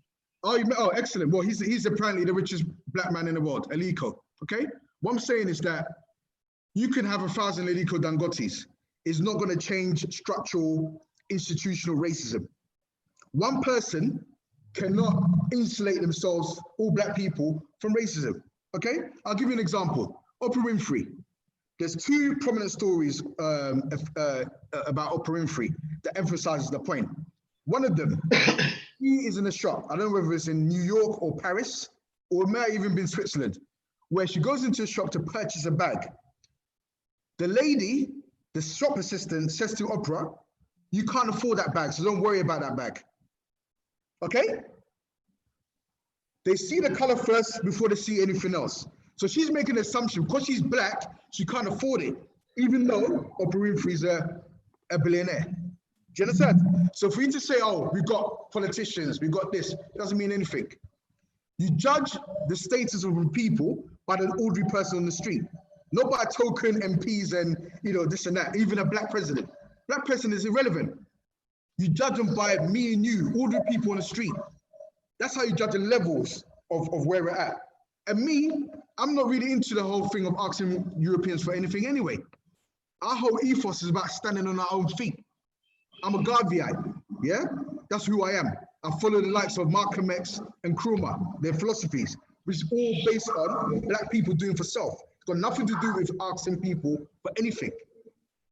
Oh, excellent. Well, he's apparently the richest black man in the world, Aliko. Okay. What I'm saying is that you can have 1,000 Aliko Dangotes. It's not going to change structural, institutional racism. One person cannot insulate themselves, all black people, from racism. Okay. I'll give you an example. Oprah Winfrey. There's 2 prominent stories about Oprah Winfrey that emphasizes the point. One of them, he is in a shop. I don't know whether it's in New York or Paris, or it may have even been Switzerland, where she goes into a shop to purchase a bag. The lady, the shop assistant, says to Oprah, "You can't afford that bag, so don't worry about that bag." Okay? They see the color first before they see anything else. So she's making an assumption, because she's black, she can't afford it, even though Oprah Winfrey's a billionaire. Do you understand? So for you to say, oh, we've got politicians, we've got this, it doesn't mean anything. You judge the status of people by an ordinary person on the street, not by token MPs and this and that, even a black president. Black president is irrelevant. You judge them by me and you, ordinary people on the street. That's how you judge the levels of where we're at. And me, I'm not really into the whole thing of asking Europeans for anything anyway. Our whole ethos is about standing on our own feet. I'm a Garveyite, yeah? That's who I am. I follow the likes of Malcolm X and Nkrumah, their philosophies, which is all based on black people doing for self. It's got nothing to do with asking people for anything.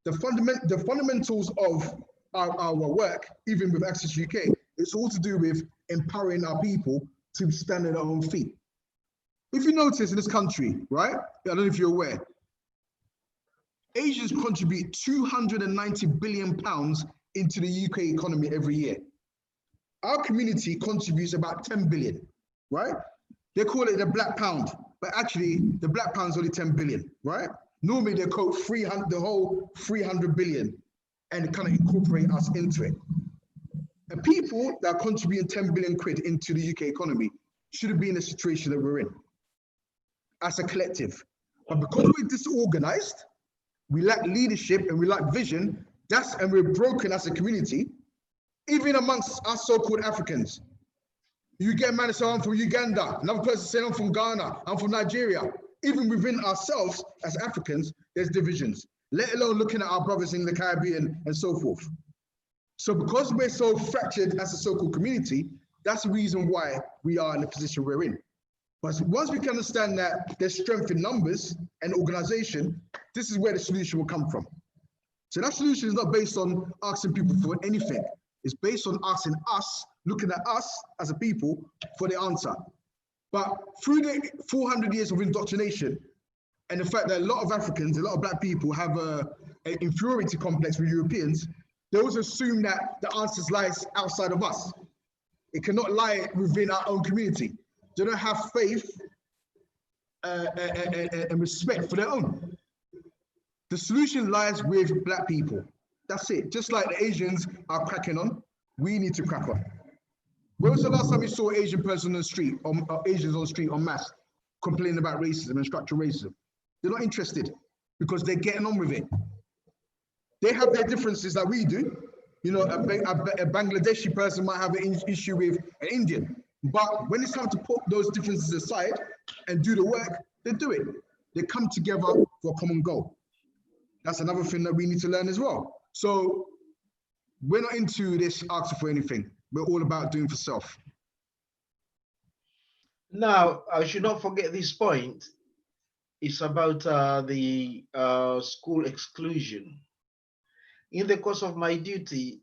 The fundamentals of our work, even with Access UK, it's all to do with empowering our people to stand on their own feet. If you notice in this country, right? I don't know if you're aware, Asians contribute £290 billion into the UK economy every year. Our community contributes about 10 billion, right? They call it the black pound, but actually the black pound is only 10 billion, right? Normally they quote the whole 300 billion and kind of incorporate us into it. The people that are contributing 10 billion quid into the UK economy shouldn't be in the situation that we're in as a collective. But because we're disorganized, we lack leadership and we lack vision, and we're broken as a community, even amongst us so-called Africans. You get a man say, I'm from Uganda, another person saying I'm from Ghana, I'm from Nigeria. Even within ourselves as Africans, there's divisions, let alone looking at our brothers in the Caribbean and so forth. So because we're so fractured as a so-called community, that's the reason why we are in the position we're in. But once we can understand that there's strength in numbers and organization, this is where the solution will come from. So that solution is not based on asking people for anything. It's based on asking us, looking at us as a people for the answer. But through the 400 years of indoctrination and the fact that a lot of Africans, a lot of black people have an inferiority complex with Europeans, they always assume that the answers lies outside of us. It cannot lie within our own community. They don't have faith and respect for their own. The solution lies with Black people. That's it. Just like the Asians are cracking on, we need to crack on. When was the last time you saw Asian person on the street, or Asians on the street en masse, complaining about racism and structural racism? They're not interested because they're getting on with it. They have their differences that we do. You know, a Bangladeshi person might have an issue with an Indian, but when it's time to put those differences aside and do the work, they do it. They come together for a common goal. That's another thing that we need to learn as well. So we're not into this asking for anything. We're all about doing for self. Now, I should not forget this point. It's about the school exclusion. In the course of my duty,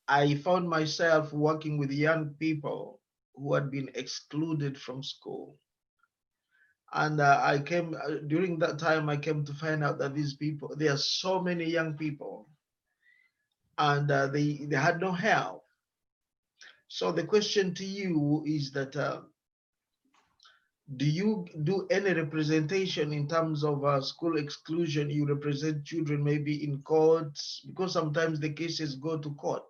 I found myself working with young people who had been excluded from school. And during that time, I came to find out that these people, there are so many young people, and they had no help. So the question to you is that, do you do any representation in terms of school exclusion? You represent children maybe in courts, because sometimes the cases go to court.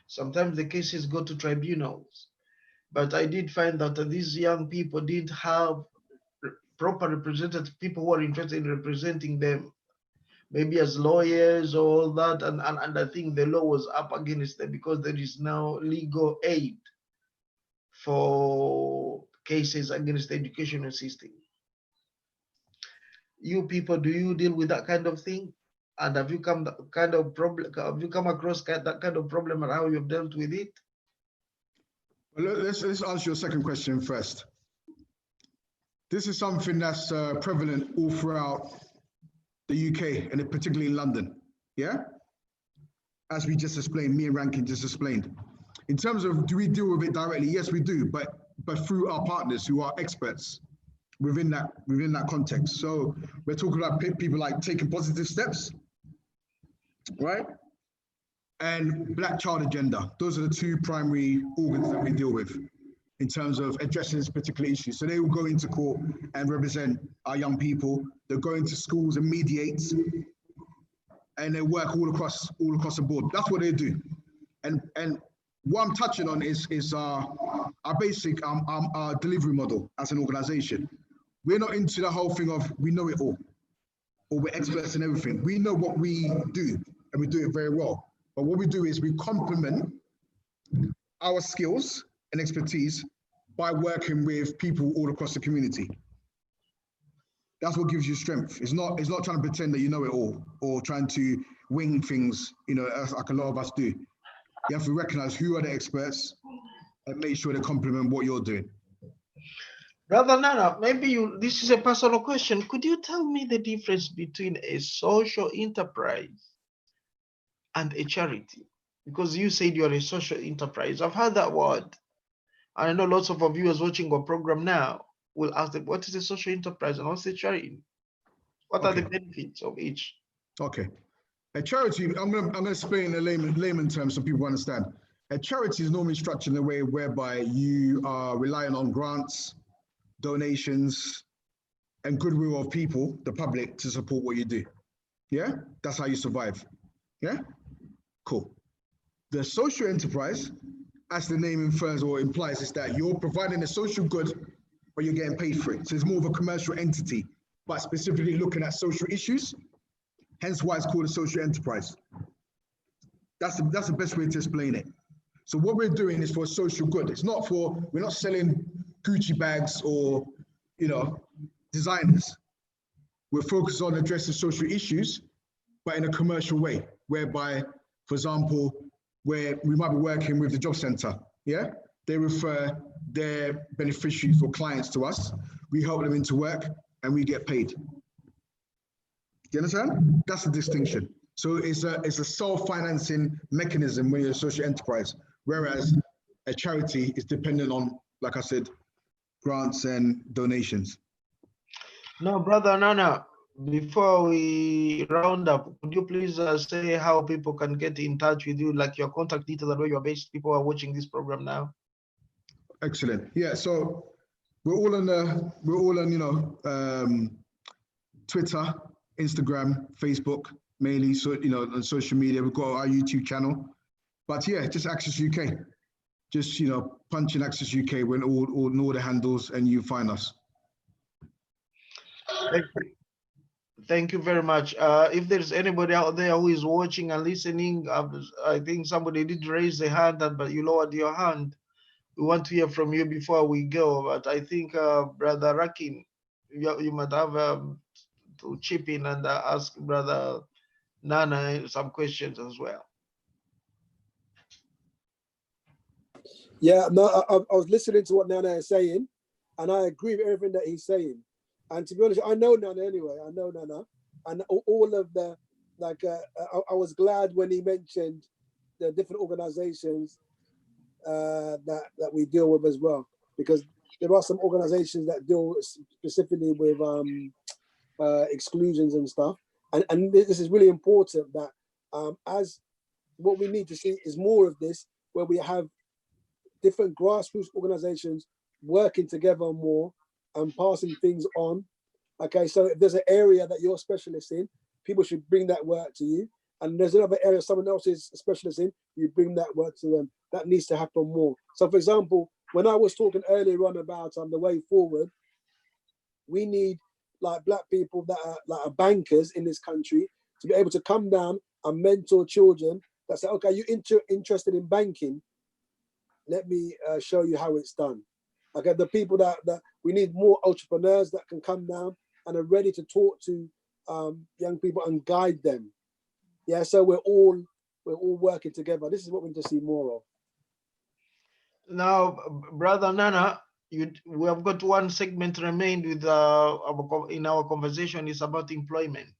Sometimes the cases go to tribunals. But I did find that these young people didn't have proper representative people who are interested in representing them, maybe as lawyers or all that. And I think the law was up against them because there is no legal aid for cases against the educational system. You people, do you deal with that kind of thing? And have you come across that kind of problem and how you've dealt with it? Well, let's answer your second question first. This is something that's prevalent all throughout the UK and particularly in London, yeah? As we just explained, me and Rankin just explained. In terms of, do we deal with it directly? Yes, we do, but through our partners who are experts within that context. So we're talking about people like taking positive steps, right? And Black Child Agenda. Those are the two primary organs that we deal with in terms of addressing this particular issue. So they will go into court and represent our young people. They'll go into schools and mediate, and they work all across the board. That's what they do. And what I'm touching on is our basic our delivery model as an organization. We're not into the whole thing of we know it all, or we're experts in everything. We know what we do, and we do it very well. But what we do is we complement our skills and expertise by working with people all across the community. That's what gives you strength. It's not trying to pretend that you know it all or trying to wing things, you know, as like a lot of us do. You have to recognize who are the experts and make sure they complement what you're doing. Brother Nana, maybe this is a personal question. Could you tell me the difference between a social enterprise and a charity? Because you said you're a social enterprise. I've heard that word. And I know lots of our viewers watching our program now will ask them, what is a social enterprise and what's a charity? What are the benefits of each? Okay. A charity, I'm gonna explain in layman terms so people understand. A charity is normally structured in a way whereby you are relying on grants, donations, and goodwill of people, the public, to support what you do. Yeah? That's how you survive. Yeah? Cool. The social enterprise, as the name infers or implies, is that you're providing a social good, but you're getting paid for it. So it's more of a commercial entity, but specifically looking at social issues, hence why it's called a social enterprise. That's the best way to explain it. So what we're doing is for social good. It's not for, we're not selling Gucci bags or, you know, designers. We're focused on addressing social issues, but in a commercial way, whereby, for example, where we might be working with the job center, yeah? They refer their beneficiaries or clients to us. We help them into work and we get paid. Do you understand? That's the distinction. So it's a self-financing mechanism when you're a social enterprise, whereas a charity is dependent on, like I said, grants and donations. No, brother Nana, before we round up, could you please say how people can get in touch with you, like your contact details and where you're based? People are watching this program now. Excellent. Yeah. So we're all on, Twitter, Instagram, Facebook, mainly. So, on social media, we've got our YouTube channel. But yeah, just Access UK. Just, punch in Access UK when all the handles and you find us. Thank you very much. If there's anybody out there who is watching and listening, I think somebody did raise their hand, but you lowered your hand. We want to hear from you before we go. But I think, Brother Rakin, you might have to chip in and ask Brother Nana some questions as well. Yeah, no, I was listening to what Nana is saying, and I agree with everything that he's saying. And to be honest, I know Nana anyway. I know Nana, and all of the I was glad when he mentioned the different organisations that we deal with as well, because there are some organisations that deal specifically with exclusions and stuff, and this is really important that as what we need to see is more of this, where we have different grassroots organisations working together more and passing things on. Okay, so if there's an area that you're specialist in, people should bring that work to you. And there's another area someone else is a specialist in, you bring that work to them. That needs to happen more. So for example, when I was talking earlier on about the way forward, we need like black people that are like bankers in this country to be able to come down and mentor children that say, okay, you're interested in banking, let me show you how it's done. Okay, the people that we need more entrepreneurs that can come down and are ready to talk to young people and guide them. Yeah, so we're all working together. This is what we need to see more of. Now, Brother Nana, we have got one segment remained with in our conversation is about employment.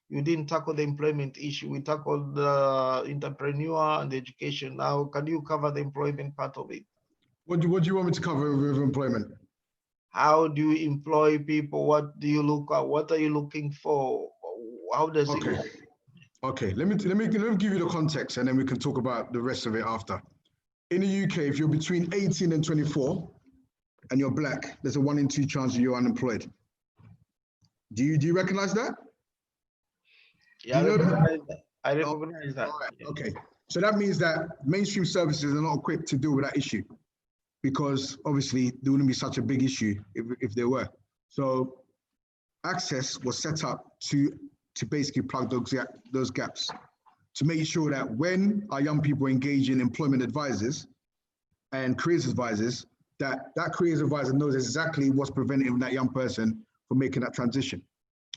You didn't tackle the employment issue. We tackled the entrepreneur and the education. Now, can you cover the employment part of it? What do you want me to cover with employment? How do you employ people? What do you look at? What are you looking for? How does it work? Okay, let me give you the context and then we can talk about the rest of it after. In the UK, if you're between 18 and 24 and you're black, there's a 1 in 2 chance that you're unemployed. Do you recognize that? Yeah, I recognize that. All right. Okay, so that means that mainstream services are not equipped to deal with that issue, because obviously there wouldn't be such a big issue if there were. So Access was set up to basically plug those gaps, to make sure that when our young people engage in employment advisors and careers advisors, that careers advisor knows exactly what's preventing that young person from making that transition.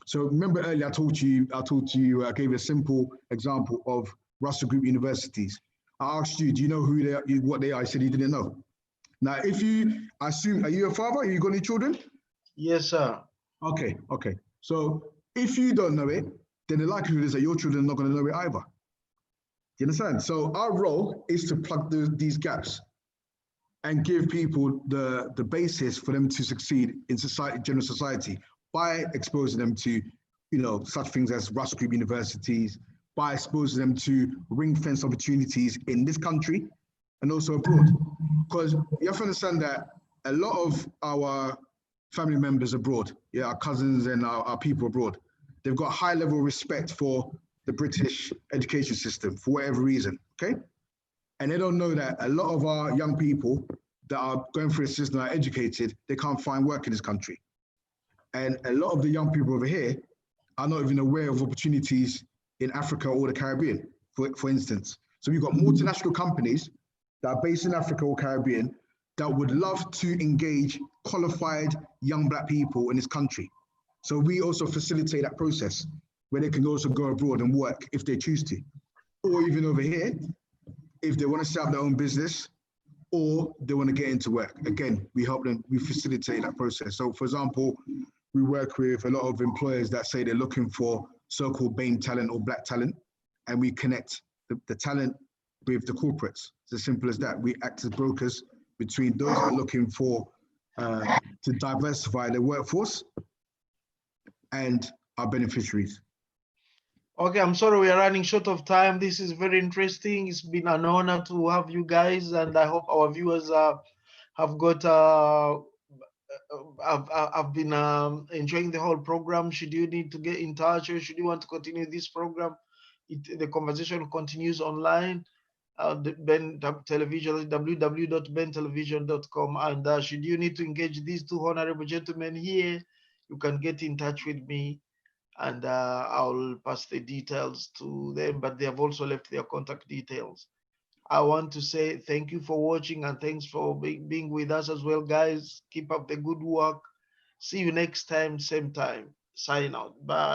So remember earlier I gave you a simple example of Russell Group universities. I asked you, do you know who they are, what they are? I said you didn't know. Now, if you assume, are you a father? Are you got any children? Yes, sir. Okay. So if you don't know it, then the likelihood is that your children are not going to know it either. You understand? So our role is to plug these gaps and give people the basis for them to succeed in society, general society, by exposing them to, such things as Russell Group universities, by exposing them to ring-fence opportunities in this country and also abroad. Because you have to understand that a lot of our family members abroad, our cousins and our people abroad, they've got high level respect for the British education system for whatever reason, okay? And they don't know that a lot of our young people that are going through the system, are educated, they can't find work in this country. And a lot of the young people over here are not even aware of opportunities in Africa or the Caribbean, for instance. So we've got multinational companies that are based in Africa or Caribbean that would love to engage qualified young black people in this country. So we also facilitate that process where they can also go abroad and work if they choose to. Or even over here, if they want to set up their own business or they want to get into work. Again, we help them, we facilitate that process. So for example, we work with a lot of employers that say they're looking for so-called BAME talent or black talent, and we connect the talent with the corporates. It's as simple as that. We act as brokers between those that are looking for to diversify their workforce and our beneficiaries. Okay, I'm sorry we are running short of time. This is very interesting. It's been an honor to have you guys, and I hope our viewers have got I've been enjoying the whole program. Should you need to get in touch, or should you want to continue this program, the conversation continues online. The Ben Television, www.bentelevision.com. And should you need to engage these two honorable gentlemen here, you can get in touch with me, and I'll pass the details to them. But they have also left their contact details. I want to say thank you for watching, and thanks for being with us as well, guys. Keep up the good work. See you next time, same time. Sign out. Bye.